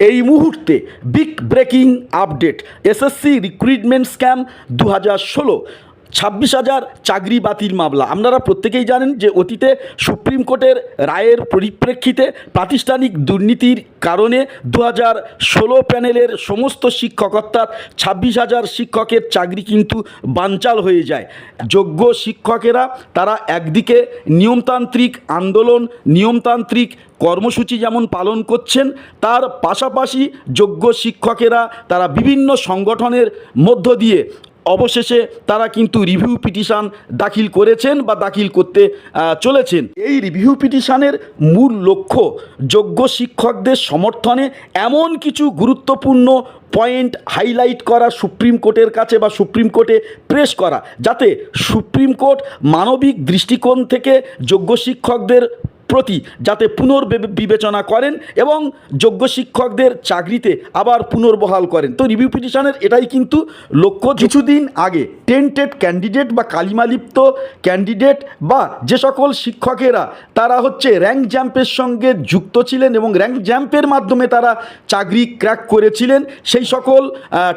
এই মুহূর্তে big breaking update, SSC recruitment scam 2016, 26,000 চাকরি বাতিল মামলা। আপনারা প্রত্যেকেই জানেন যে অতীতে সুপ্রিম কোর্টের রায়ের পরিপ্রেক্ষিতে প্রাতিষ্ঠানিক দুর্নীতির কারণে 2016 প্যানেলের সমস্ত শিক্ষক অর্থাৎ 26,000 শিক্ষকের চাকরি কিন্তু বানচাল হয়ে যায়। যোগ্য শিক্ষকেরা তারা একদিকে নিয়মতান্ত্রিক আন্দোলন, নিয়মতান্ত্রিক কর্মসূচি যেমন পালন করছেন, তার পাশাপাশি যোগ্য শিক্ষকেরা তারা বিভিন্ন সংগঠনের মধ্য দিয়ে অবশেষে তারা কিন্তু রিভিউ পিটিশন দাখিল করেছেন বা দাখিল করতে চলেছেন। এই রিভিউ পিটিশনের মূল লক্ষ্য যোগ্য শিক্ষকদের সমর্থনে এমন কিছু গুরুত্বপূর্ণ পয়েন্ট হাইলাইট করা সুপ্রিম কোর্টের কাছে বা সুপ্রিম কোর্টে প্রেস করা, যাতে সুপ্রিম কোর্ট মানবিক দৃষ্টিকোণ থেকে যোগ্য শিক্ষকদের প্রতি যাতে পুনর্বিবেচনা করেন এবং যোগ্য শিক্ষকদের চাকরিতে আবার পুনর্বহাল করেন। তো রিভিউ পিটিশনের এটাই কিন্তু লক্ষ্য। কিছুদিন আগে টেন্টেড ক্যান্ডিডেট বা কালিমালিপ্ত ক্যান্ডিডেট বা যে সকল শিক্ষকেরা তারা হচ্ছে র্যাঙ্ক জাম্পের সঙ্গে যুক্ত ছিলেন এবং র্যাঙ্ক জাম্পের মাধ্যমে তারা চাকরি ক্র্যাক করেছিলেন, সেই সকল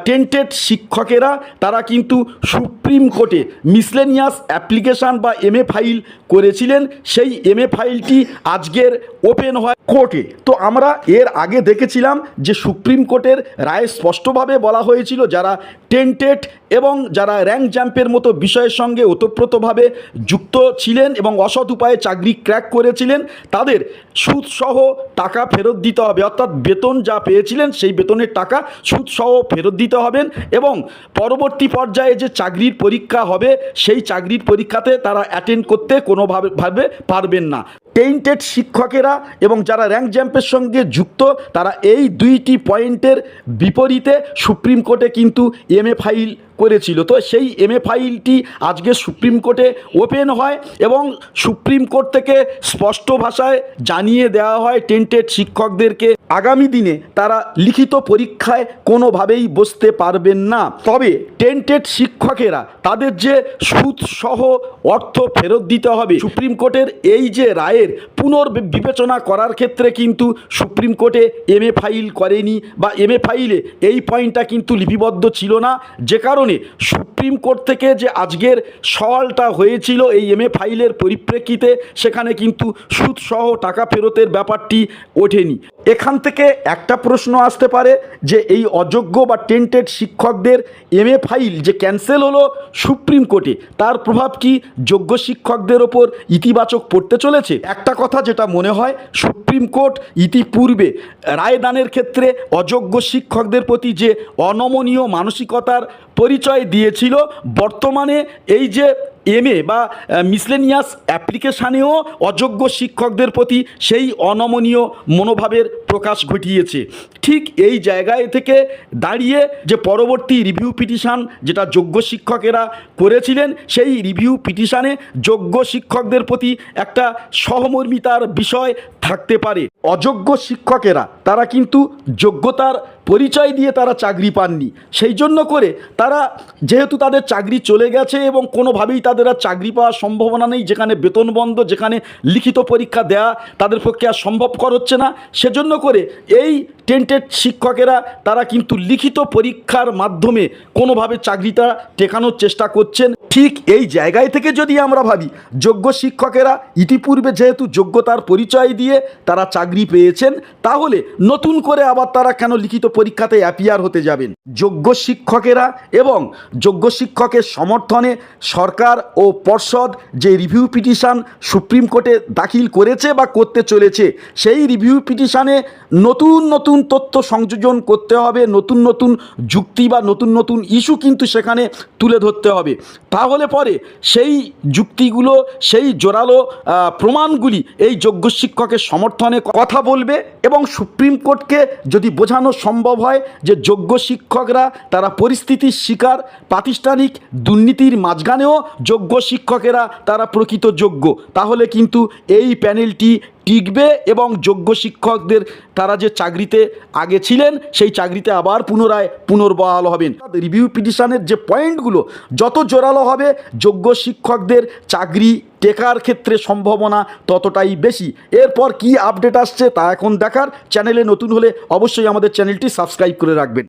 টেন্টেড শিক্ষকেরা তারা কিন্তু সুপ্রিম কোর্টে মিসলেনিয়াস অ্যাপ্লিকেশান বা MA ফাইল করেছিলেন। সেই MA ফাইলটি আজকের ওপেন হয় কোর্টে। তো আমরা এর আগে দেখেছিলাম যে সুপ্রিম কোর্টের রায়ে স্পষ্টভাবে বলা হয়েছিল যারা টেন্টেড এবং যারা র্যাঙ্ক জাম্পের মতো বিষয়ের সঙ্গে ওতপ্রোতভাবে যুক্ত ছিলেন এবং অসৎ উপায়ে চাকরি ক্র্যাক করেছিলেন তাদের সুদসহ টাকা ফেরত দিতে হবে, অর্থাৎ বেতন যা পেয়েছিলেন সেই বেতনের টাকা সুদসহ ফেরত দিতে হবেন এবং পরবর্তী পর্যায়ে যে চাকরির পরীক্ষা হবে সেই চাকরির পরীক্ষাতে তারা অ্যাটেন্ড করতে কোনোভাবে পারবেন না। টেন্টেড শিক্ষকেরা এবং যারা র্যাঙ্ক জাম্পের সঙ্গে যুক্ত তারা এই দুইটি পয়েন্টের বিপরীতে সুপ্রিম কোর্টে কিন্তু MA ফাইল করেছিল। তো সেই MA ফাইলটি আজকে সুপ্রিম কোর্টে ওপেন হয় এবং সুপ্রিম কোর্ট থেকে স্পষ্ট ভাষায় জানিয়ে দেওয়া হয় টেন্টেড শিক্ষকদেরকে আগামী দিনে তারা লিখিত পরীক্ষায় কোনোভাবেই বসতে পারবেন না। তবে টেন্টেড শিক্ষকেরা তাদের যে সুদসহ অর্থ ফেরত দিতে হবে, সুপ্রিম কোর্টের এই যে রায়ের পুনর্বিবেচনা করার ক্ষেত্রে কিন্তু সুপ্রিম কোর্টে MA ফাইল করেনি বা MA ফাইলে এই পয়েন্টটা কিন্তু লিপিবদ্ধ ছিল না, যে কারণে সুপ্রিম কোর্ট থেকে যে আজকের সওয়ালটা হয়েছিল এই MA ফাইলের পরিপ্রেক্ষিতে সেখানে কিন্তু সুদসহ টাকা ফেরতের ব্যাপারটি ওঠেনি। এখান থেকে একটা প্রশ্ন আসতে পারে যে এই অযোগ্য বা টেন্টেড শিক্ষকদের MA ফাইল যে ক্যান্সেল হলো সুপ্রিম কোর্টে, তার প্রভাব কি যোগ্য শিক্ষকদের ওপর ইতিবাচক পড়তে চলেছে? একটা কথা যেটা মনে হয়, সুপ্রিম কোর্ট ইতিপূর্বে রায়দানের ক্ষেত্রে অযোগ্য শিক্ষকদের প্রতি যে অনমনীয় মানসিকতার পরিচয় দিয়েছিল, বর্তমানে এই যে MA বা মিসলেনিয়াস অ্যাপ্লিকেশানেও অযোগ্য শিক্ষকদের প্রতি সেই অনমনীয় মনোভাবের প্রকাশ ঘটিয়েছে। ঠিক এই জায়গায় থেকে দাঁড়িয়ে যে পরবর্তী রিভিউ পিটিশান যেটা যোগ্য শিক্ষকেরা করেছিলেন, সেই রিভিউ পিটিশানে যোগ্য শিক্ষকদের প্রতি একটা সহমর্মিতার বিষয় থাকতে পারে। অযোগ্য শিক্ষকেরা তারা কিন্তু যোগ্যতার পরিচয় দিয়ে তারা চাকরি পাননি, সেই জন্য করে তারা যেহেতু তাদের চাকরি চলে গেছে এবং কোনোভাবেই তাদের আর চাকরি পাওয়ার সম্ভাবনা নেই, যেখানে বেতন বন্ধ, যেখানে লিখিত পরীক্ষা দেওয়া তাদের পক্ষে আর সম্ভবকর হচ্ছে না, সেজন্য করে এই টেন্টেড শিক্ষকেরা তারা কিন্তু লিখিত পরীক্ষার মাধ্যমে কোনোভাবে চাকরিটা টেকানোর চেষ্টা করছেন। ঠিক এই জায়গায় থেকে যদি আমরা ভাবি, যোগ্য শিক্ষকেরা ইতিপূর্বে যেহেতু যোগ্যতার পরিচয় দিয়ে তারা চাকরি পেয়েছেন, তাহলে নতুন করে আবার তারা কেন লিখিত পরীক্ষাতে অ্যাপিয়ার হতে যাবেন? যোগ্য শিক্ষকেরা এবং যোগ্য শিক্ষকের সমর্থনে সরকার ও পর্ষদ যে রিভিউ পিটিশন সুপ্রিম কোর্টে দাখিল করেছে বা করতে চলেছে, সেই রিভিউ পিটিশনে নতুন নতুন তথ্য সংযোজন করতে হবে, নতুন নতুন যুক্তি বা নতুন নতুন ইস্যু কিন্তু সেখানে তুলে ধরতে হবে। তাহলে পরে সেই যুক্তিগুলো, সেই জোরালো প্রমাণগুলি এই যোগ্য শিক্ষকের সমর্থনে কথা বলবে এবং সুপ্রিম কোর্টকে যদি বোঝানো সম্ভব হয় যে যোগ্য শিক্ষকরা তারা পরিস্থিতির শিকার, প্রাতিষ্ঠানিক দুর্নীতির মাঝখানেও যোগ্য শিক্ষকেরা তারা প্রকৃত যোগ্য, তাহলে কিন্তু এই প্যানেলটি টিকবে এবং যোগ্য শিক্ষকদের তারা যে চাকরিতে আগে ছিলেন সেই চাকরিতে আবার পুনর্বহাল হবেন। রিভিউ পিটিশনের যে পয়েন্টগুলো যত জোরালো হবে যোগ্য শিক্ষকদের চাকরি টেকার ক্ষেত্রে সম্ভাবনা ততটাই বেশি। এরপর কি আপডেট আসছে তা এখন দেখার। চ্যানেলে নতুন হলে অবশ্যই আমাদের চ্যানেলটি সাবস্ক্রাইব করে রাখবেন।